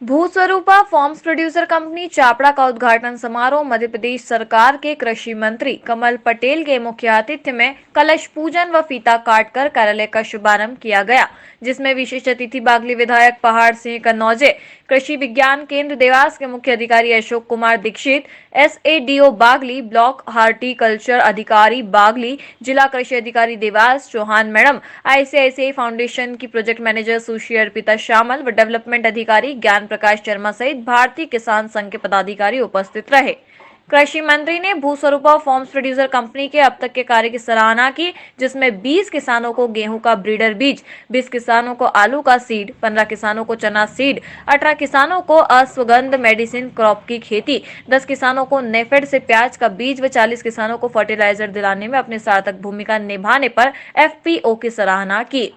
भूस्वरूपा forms producer company Chapda का उद्घाटन समारोह मध्य प्रदेश सरकार के कृषि मंत्री कमल पटेल के मुख्य आतिथ्य में कलश पूजन व फीता काटकर कार्यालय का शुभारंभ किया गया, जिसमें विशेष अतिथि बागली विधायक पहाड़ सिंह कन्नौजे, कृषि विज्ञान केंद्र देवास के मुख्य अधिकारी Ashok Kumar Dikshit, SADO Bagli, block horticulture अधिकारी बागली, जिला कृषि अधिकारी Dewas Chauhan madam, ICICI foundation की प्रोजेक्ट मैनेजर सुश्री अर्पिता शामल व डेवलपमेंट अधिकारी ज्ञान प्रकाश शर्मा सहित भारतीय किसान संघ के पदाधिकारी उपस्थित रहे। कृषि मंत्री ने भूस्वरूपा फॉर्म्स प्रोड्यूसर कंपनी के अब तक के कार्य की सराहना की, जिसमें 20 किसानों को गेहूं का ब्रीडर बीज, 20 किसानों को आलू का सीड, 15 किसानों को चना सीड, 18 किसानों को अश्वगंध मेडिसिन क्रॉप की खेती, 10 किसानों को नेफेड से प्याज का बीज व 40 किसानों को फर्टिलाइजर दिलाने में अपनी सार्थक भूमिका निभाने पर FPO की सराहना की।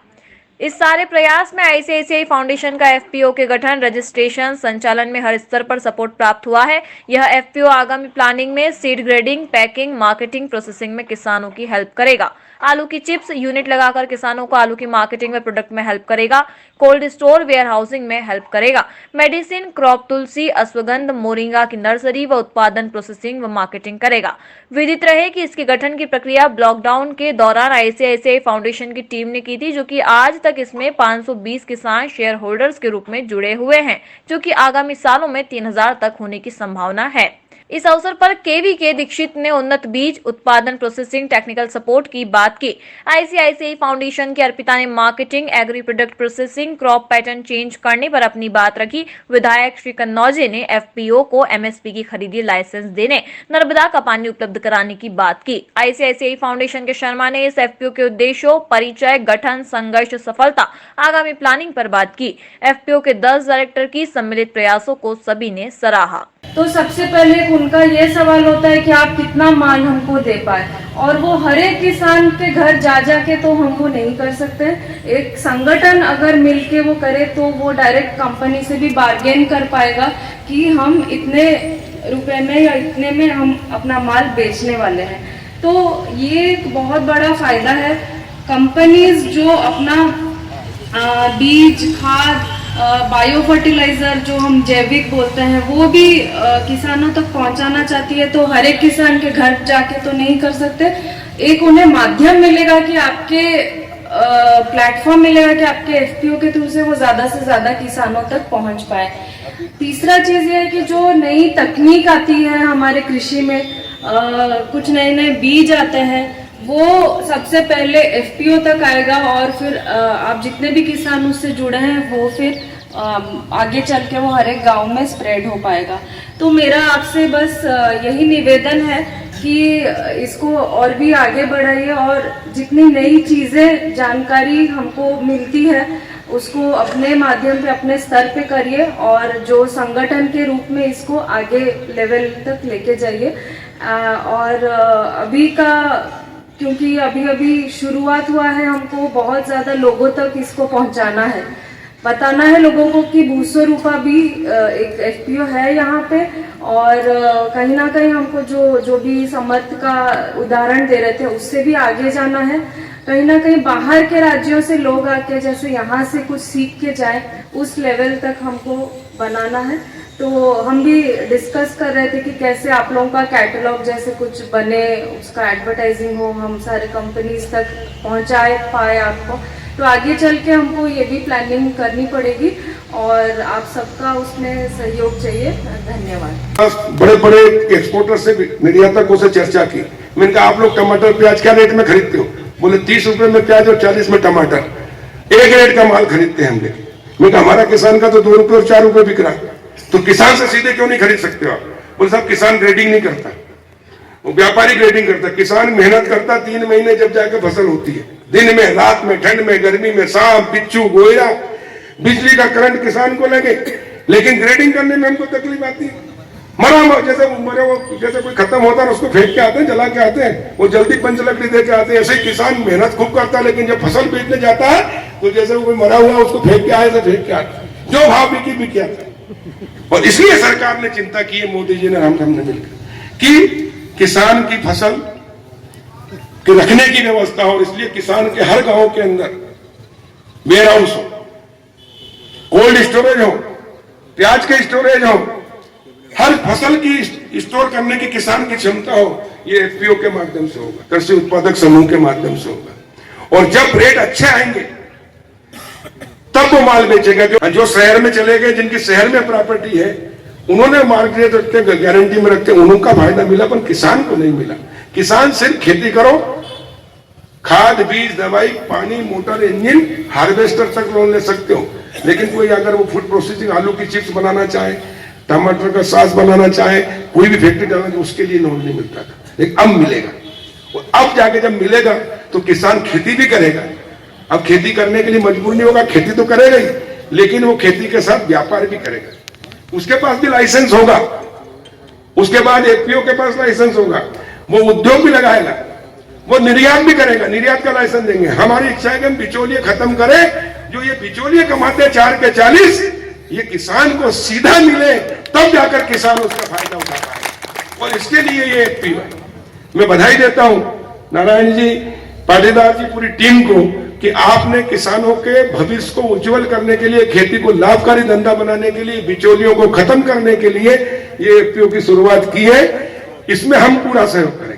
इस सारे प्रयास में ICICI फाउंडेशन का FPO के गठन, रजिस्ट्रेशन, संचालन में हर स्तर पर सपोर्ट प्राप्त हुआ है। यह FPO आगामी प्लानिंग में seed grading, packing, marketing, processing में किसानों की हेल्प करेगा। आलू की चिप्स यूनिट लगाकर किसानों को आलू की मार्केटिंग व प्रोडक्ट में हेल्प करेगा। कोल्ड स्टोर वेयर हाउसिंग में हेल्प करेगा। मेडिसिन क्रॉप तुलसी, अश्वगंध, मोरिंगा की नर्सरी व उत्पादन, प्रोसेसिंग व मार्केटिंग करेगा। विदित रहे कि इसके गठन की प्रक्रिया लॉकडाउन के दौरान ICICI फाउंडेशन की टीम ने की थी, जो कि आज तक इसमें 520 किसान शेयर होल्डर्स के रूप में जुड़े हुए हैं, जो कि आगामी सालों में 3000 तक होने की संभावना है। इस अवसर पर KVK दीक्षित ने उन्नत बीज उत्पादन, प्रोसेसिंग, टेक्निकल सपोर्ट की बात की। ICICI फाउंडेशन की अर्पिता ने marketing, agree product processing, crop pattern change करने पर अपनी बात रखी। विधायक श्री कन्नौजे ने FPO को MSP की खरीदी लाइसेंस देने, नर्मदा का पानी उपलब्ध कराने की बात की। ICICI फाउंडेशन के शर्मा ने इस FPO के उद्देश्यों, परिचय, गठन, संघर्ष, सफलता, आगामी प्लानिंग पर बात की। FPO के 10 डायरेक्टर की सम्मिलित प्रयासों को सभी ने सराहा। तो सबसे पहले उनका ये सवाल होता है कि आप कितना माल हमको दे पाए, और वो हर एक किसान के घर जा के तो हम वो नहीं कर सकते। एक संगठन अगर मिलके वो करे तो वो डायरेक्ट कंपनी से भी बार्गेन कर पाएगा कि हम इतने रुपए में या इतने में हम अपना माल बेचने वाले हैं। तो ये एक बहुत बड़ा फायदा है। कंपनीज जो अपना बीज, खाद, बायो फर्टिलाइजर जो हम जैविक बोलते हैं, वो भी किसानों तक पहुंचाना चाहती है, तो हर एक किसान के घर जाके तो नहीं कर सकते। एक उन्हें माध्यम मिलेगा कि आपके प्लेटफॉर्म मिलेगा कि आपके FPO के थ्रू से वो ज्यादा से ज्यादा किसानों तक पहुंच पाए। तीसरा चीज ये है कि जो नई तकनीक आती है हमारे कृषि में, कुछ नए बीज आते हैं, वो सबसे पहले FPO तक आएगा, और फिर आप जितने भी किसान उससे जुड़े हैं वो फिर आगे चल के वो हर एक गांव में स्प्रेड हो पाएगा। तो मेरा आपसे बस यही निवेदन है कि इसको और भी आगे बढ़ाइए, और जितनी नई चीजें, जानकारी हमको मिलती है उसको अपने माध्यम पे, अपने स्तर पे करिए, और जो संगठन के रूप में इसको आगे लेवल तक लेके जाइए। और अभी का, क्योंकि अभी शुरुआत हुआ है, हमको बहुत ज्यादा लोगों तक इसको पहुंचाना है, बताना है लोगों को कि भूस्वरूपा भी एक FPO है यहाँ पे। और कहीं ना कहीं हमको जो भी समर्थ का उदाहरण दे रहे थे उससे भी आगे जाना है। कहीं ना कहीं बाहर के राज्यों से लोग आके जैसे यहाँ से कुछ सीख के जाए, उस लेवल तक हमको बनाना है। तो हम भी डिस्कस कर रहे थे कि कैसे आप लोगों का कैटलॉग जैसे कुछ बने, उसका एडवर्टाइजिंग हो, हम सारे कंपनीज तक पहुंचाए पाए आपको। तो आगे चल के हमको ये भी प्लानिंग करनी पड़ेगी, और आप सबका उसमें सहयोग चाहिए। धन्यवाद। बड़े बड़े एक्सपोर्टर से, निर्यातकों से चर्चा की। मैंने कहा आप लोग टमाटर, प्याज क्या रेट में खरीदते हो? बोले 30 रुपए में प्याज और 40 में टमाटर। एक रेट का माल खरीदते हैं हम लोग। मैं कहा हमारा किसान का तो 2 रुपए और 4 रुपए बिक रहा है, तो किसान से सीधे क्यों नहीं खरीद सकते हो आप? बोले साहब किसान ग्रेडिंग नहीं करता, वो व्यापारी ग्रेडिंग करता। किसान मेहनत करता 3 महीने, जब जाकर फसल होती है, दिन में, रात में, ठंड में, गर्मी में, सांप, बिच्छू, गोया, बिजली का करंट किसान को लगे, लेकिन ग्रेडिंग करने में हमको तकलीफ आती है। जैसे कोई खत्म होता है उसको फेंक के आते हैं, जला के आते हैं, वो जल्दी पंच लकड़ी दे के आते हैं। ऐसे किसान मेहनत खूब करता है, लेकिन जब फसल बेचने जाता है तो जैसे कोई मरा हुआ उसको फेंक के आए से फेंक के आते, जो भाव बिकी आता है। और इसलिए सरकार ने चिंता की है, मोदी जी ने, हमने मिलकर, कि किसान की फसल के रखने की व्यवस्था हो। इसलिए किसान के हर गांव के अंदर वेयर हाउस हो, कोल्ड स्टोरेज हो, प्याज के स्टोरेज हो, हर फसल की स्टोर करने की किसान की क्षमता हो, ये एफपीओ के माध्यम से होगा, कृषि उत्पादक समूह के माध्यम से होगा। और जब रेट अच्छे आएंगे तब वो माल बेचेगा। जो शहर में चले गए, जिनकी शहर में प्रॉपर्टी है, उन्होंने मार्केट रखते, गारंटी में रखते, उनका फायदा मिला, पर किसान को नहीं मिला। किसान सिर्फ खेती करो, खाद, बीज, दवाई, पानी, मोटर, इंजन, हार्वेस्टर तक लोन ले सकते हो, लेकिन कोई अगर वो फूड प्रोसेसिंग, आलू की चिप्स बनाना चाहे, टमाटर का सॉस बनाना चाहे, कोई भी फैक्ट्री डालना चाहे, उसके लिए लोन नहीं मिलता था, लेकिन अब मिलेगा। और अब जाके जब मिलेगा तो किसान खेती भी करेगा। अब खेती करने के लिए मजबूर नहीं होगा, खेती तो करेगा ही, लेकिन वो खेती के साथ व्यापार भी करेगा। उसके पास भी लाइसेंस होगा, उसके बाद एफपीओ के पास लाइसेंस होगा, वो उद्योग भी लगाएगा, वो निर्यात भी करेगा, निर्यात का लाइसेंस देंगे। हमारी इच्छा है कि हम बिचौलिए खत्म करें। जो ये बिचौलिए कमाते 4 के 40, ये किसान को सीधा मिले, तब जाकर किसान उसका फायदा उठा पाए। और इसके लिए ये एफपीओ है। मैं बधाई देता हूं नारायण जी, पाटीदार जी, पूरी टीम को कि आपने किसानों के भविष्य को उज्जवल करने के लिए, खेती को लाभकारी धंधा बनाने के लिए, बिचौलियों को खत्म करने के लिए ये एफपीओ की शुरुआत की है। इसमें हम पूरा सहयोग करें।